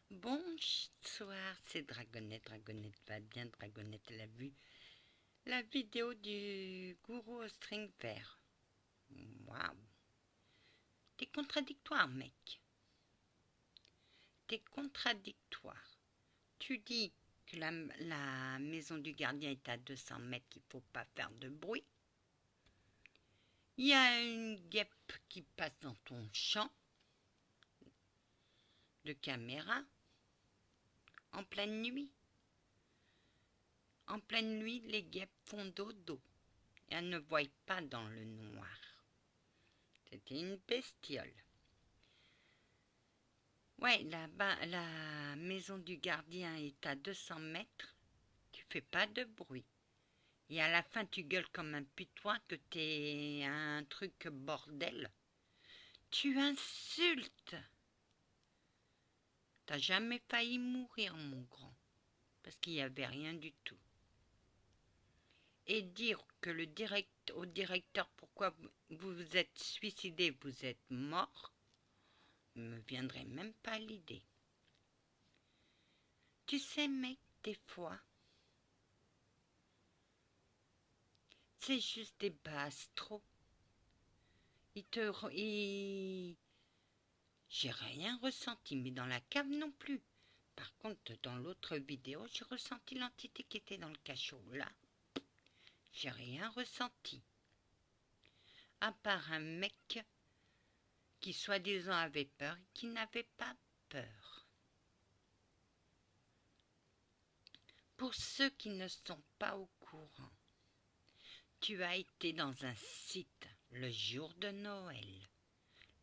Bonsoir, c'est Dragonette. Dragonette va bien. Dragonette, elle a vu la vidéo du gourou au string vert. Waouh! T'es contradictoire, mec. T'es contradictoire. Tu dis que la maison du gardien est à 200 mètres, qu'il ne faut pas faire de bruit. Il y a une guêpe qui passe dans ton champ de caméra en pleine nuit. En pleine nuit, les guêpes font dodo et elles ne voient pas dans le noir. C'était une bestiole. Ouais, là-bas, la maison du gardien est à 200 mètres. Tu fais pas de bruit. Et à la fin, tu gueules comme un putois que t'es un truc bordel. Tu insultes. T'as jamais failli mourir, mon grand. Parce qu'il n'y avait rien du tout. Et dire que au directeur pourquoi vous vous êtes suicidé, vous êtes mort, ne me viendrait même pas à l'idée. Tu sais, mec, des fois, c'est juste des bastros. J'ai rien ressenti, mais dans la cave non plus. Par contre, dans l'autre vidéo, j'ai ressenti l'entité qui était dans le cachot. Là, j'ai rien ressenti. À part un mec qui soi-disant avait peur et qui n'avait pas peur. Pour ceux qui ne sont pas au courant, tu as été dans un site le jour de Noël,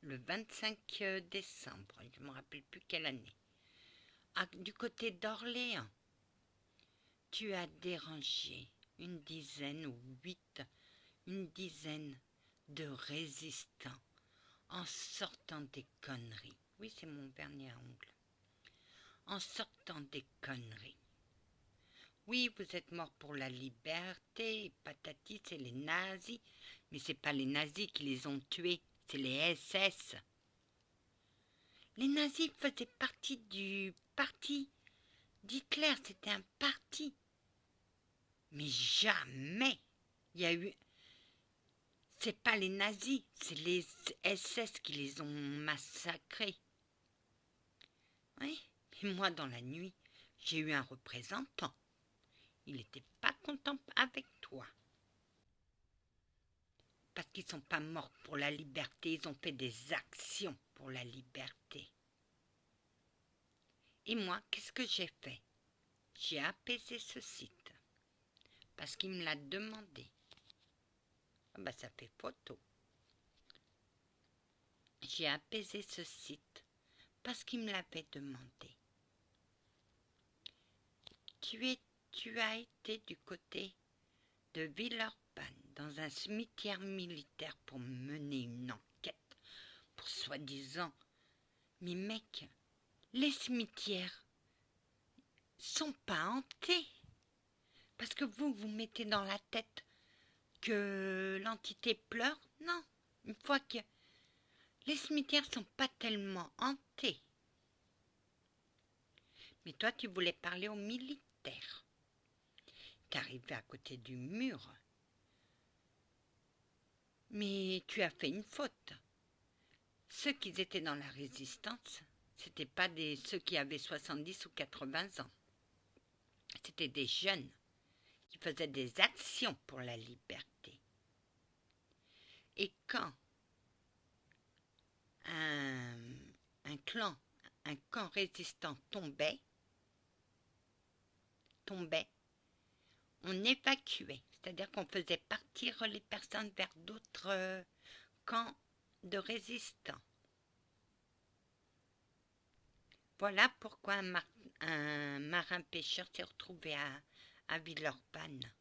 le 25 décembre, je ne me rappelle plus quelle année, du côté d'Orléans. Tu as dérangé une dizaine de résistants en sortant des conneries. Oui, c'est mon vernis à ongles. En sortant des conneries. Oui, vous êtes mort pour la liberté, patati, c'est les nazis. Mais c'est pas les nazis qui les ont tués, c'est les SS. Les nazis faisaient partie du parti d'Hitler, c'était un parti. Mais jamais il y a eu... C'est pas les nazis, c'est les SS qui les ont massacrés. Oui, mais moi dans la nuit, j'ai eu un représentant. Il n'était pas content avec toi. Parce qu'ils ne sont pas morts pour la liberté, ils ont fait des actions pour la liberté. Et moi, qu'est-ce que j'ai fait? J'ai apaisé ce site. Parce qu'il me l'a demandé. Ah bah ça fait photo. J'ai apaisé ce site parce qu'il me l'avait demandé. Tu as été du côté de Villeurbanne dans un cimetière militaire pour mener une enquête pour soi-disant. Mais mec, les cimetières sont pas hantés. Parce que vous mettez dans la tête que l'entité pleure. Non, une fois que les cimetières sont pas tellement hantés. Mais toi, tu voulais parler aux militaires. T'es arrivé à côté du mur. Mais tu as fait une faute. Ceux qui étaient dans la résistance, c'était pas ceux qui avaient 70 ou 80 ans. C'était des jeunes qui faisaient des actions pour la liberté. Et quand un camp résistant tombait, on évacuait, c'est-à-dire qu'on faisait partir les personnes vers d'autres camps de résistants. Voilà pourquoi un marin pêcheur s'est retrouvé à Villeurbanne.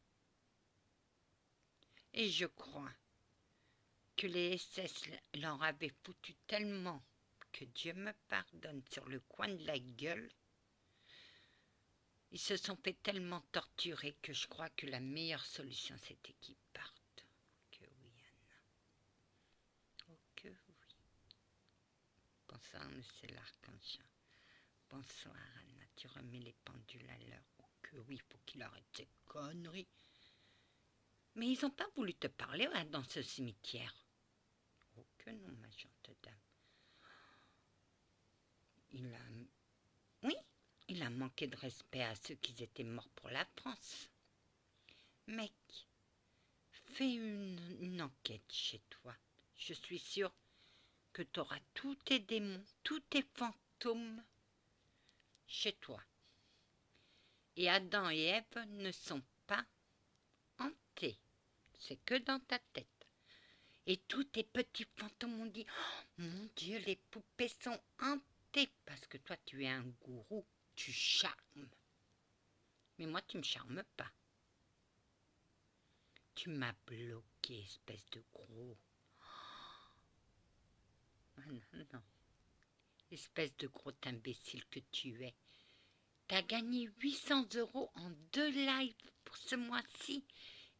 Et je crois que les SS leur avaient foutu tellement, que Dieu me pardonne, sur le coin de la gueule. Ils se sont fait tellement torturer que je crois que la meilleure solution c'était qu'ils partent. Que oui, Anna. Oh que oui. Bonsoir, monsieur l'archange. bonsoir Anna, tu remets les pendules à l'heure. Oh que oui, faut qu'il arrête ces conneries. Mais ils n'ont pas voulu te parler dans ce cimetière. Oh que non, ma gentille dame. Oui, il a manqué de respect à ceux qui étaient morts pour la France. Mec, fais une enquête chez toi. Je suis sûre que tu auras tous tes démons, tous tes fantômes chez toi. Et Adam et Ève ne sont pas hantés. C'est que dans ta tête. Et tous tes petits fantômes ont dit « Oh mon Dieu, les poupées sont hantées !» Parce que toi, tu es un gourou, tu charmes. Mais moi, tu me charmes pas. Tu m'as bloqué, espèce de gros. Oh, non, non. Espèce de gros imbécile que tu es. T'as gagné 800 € en 2 lives pour ce mois-ci.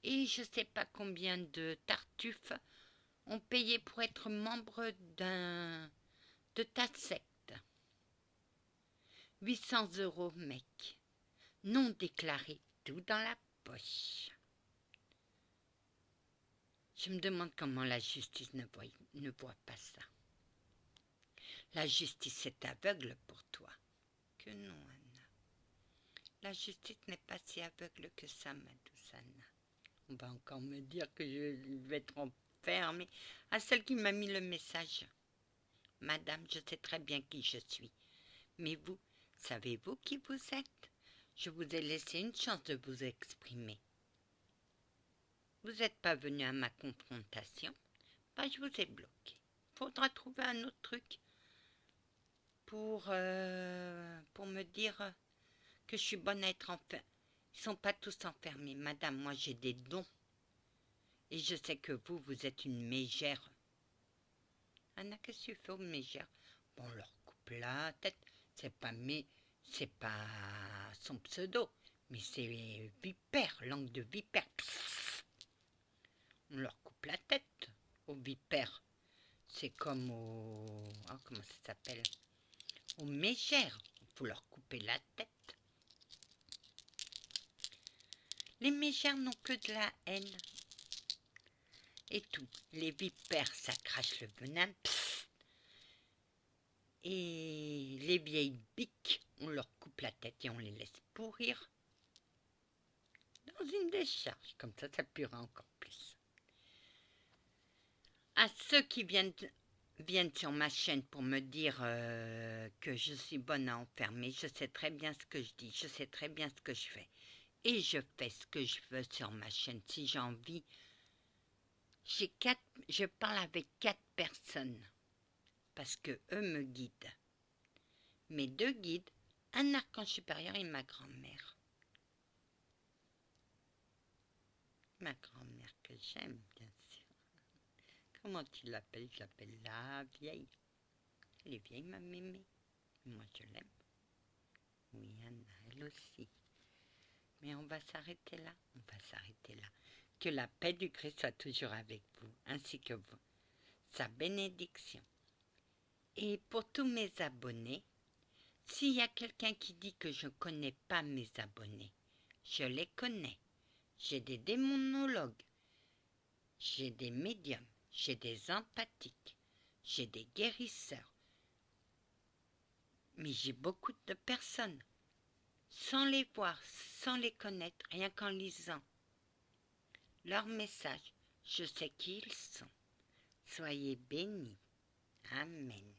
Et je sais pas combien de tartuffes ont payé pour être membre de ta secte. 800 € mec. Non déclaré, tout dans la poche. Je me demande comment la justice ne voit pas ça. La justice est aveugle pour toi. Que non, Anna. La justice n'est pas si aveugle que ça, ma douce Anna. On va encore me dire que je vais être enfermée. À celle qui m'a mis le message. Madame, je sais très bien qui je suis. Mais vous, savez-vous qui vous êtes? Je vous ai laissé une chance de vous exprimer. Vous n'êtes pas venu à ma confrontation. Bah, je vous ai bloqué. Faudra trouver un autre truc pour me dire que je suis bonne à être enfermée. Ils sont pas tous enfermés. Madame, moi j'ai des dons. Et je sais que vous êtes une mégère. Anna, qu'est-ce que tu fais aux mégères? Bon, on leur coupe la tête. C'est pas son pseudo, mais c'est vipère, langue de vipère. Psst. On leur coupe la tête aux vipères. C'est comme aux... Oh, comment ça s'appelle? Aux mégères. Il faut leur couper la tête. Les mégères n'ont que de la haine. Et tout. Les vipères, ça crache le venin. Psst. Et les vieilles biques, on leur coupe la tête et on les laisse pourrir dans une décharge. Comme ça puera encore plus. À ceux qui viennent sur ma chaîne pour me dire que je suis bonne à enfermer, je sais très bien ce que je dis, je sais très bien ce que je fais. Et je fais ce que je veux sur ma chaîne. Si j'ai envie, je parle avec 4 personnes parce que eux me guident. Mes 2 guides, un archange supérieur et ma grand-mère. Ma grand-mère que j'aime, bien sûr. Comment tu l'appelles? Je l'appelle la vieille. Elle est vieille, ma mémé. Moi, je l'aime. Oui, Anna, elle aussi. Mais on va s'arrêter là. On va s'arrêter là. Que la paix du Christ soit toujours avec vous, ainsi que vous. Sa bénédiction. Et pour tous mes abonnés, s'il y a quelqu'un qui dit que je ne connais pas mes abonnés, je les connais. J'ai des démonologues, j'ai des médiums, j'ai des empathiques, j'ai des guérisseurs. Mais j'ai beaucoup de personnes, sans les voir, sans les connaître, rien qu'en lisant leurs messages, je sais qui ils sont. Soyez bénis. Amen.